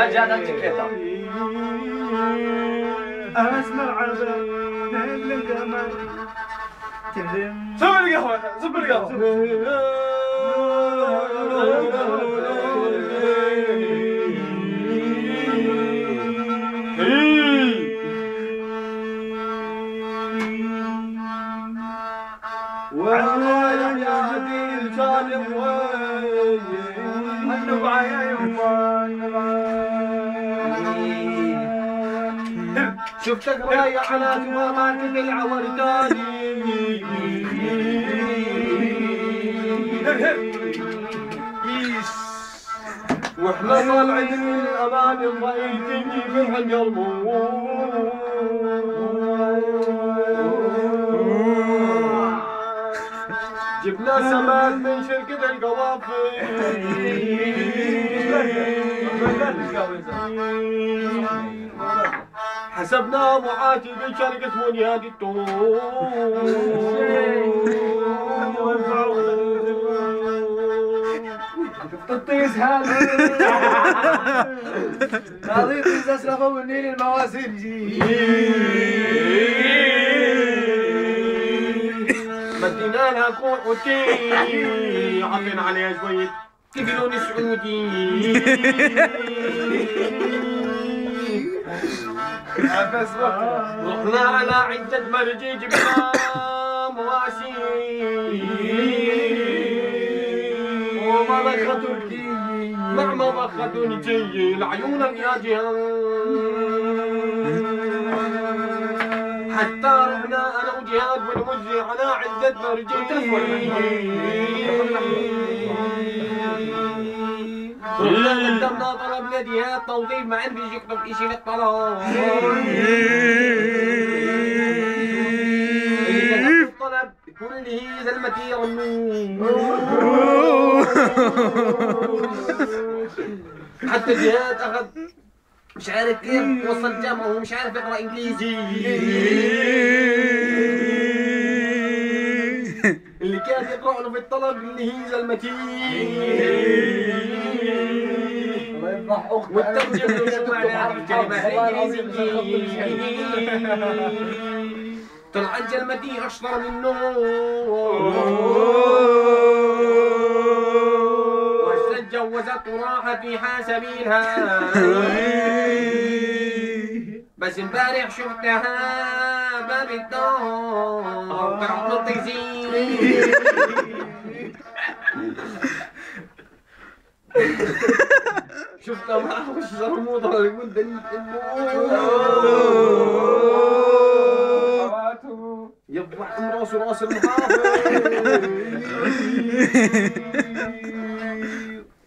جات الجكيتة. اسمع عبر نهل القمر تهرم. صب القهوة صب القهوة. وين يا عديل سالم وين النبعة يا يما شفتك رايح على سوامات العورداني واحنا طالعين من الامان الضئيل تجي فرح القلب جبنا سماد من شركة القوافي حسبنا معاتي من شركة بنياد تطيز هذا هذه طيز اسرفه من نيل المواسم مدينا لها كوعتي عطينا عليها شوية تقلون سعودي رحنا على عدة مرجي جبنا مواسي ومضخة تركي مع مضخة نجي لعيونك يا جهان حتى رحنا انا وجهاد والمجري على عدة مرجي رحنا قدمنا طلبنا جهاد توظيف ما عندي يكتب اشي للطلب الطلب كله زلمتي حتى جهاد اخذ مش عارف كيف وصل جامعة وهو مش عارف يقرأ إنجليزي اللي كان يقرأ له في الطلب اللي هي زلمتي الله يفضح اختي والترجم له شو معناها الكلمة الإنجليزية طلعت جلمتي أشطر منه تجوزت وراحت في حسبيلها بس امبارح شفتها باب الدار طلعت مطيزين شفتها معه وش زرموطة اللي قلت يضحك من راسه راس المحافظ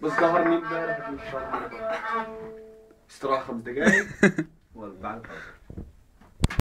بس ظهرني امبارح استراحة 5 دقايق وبعد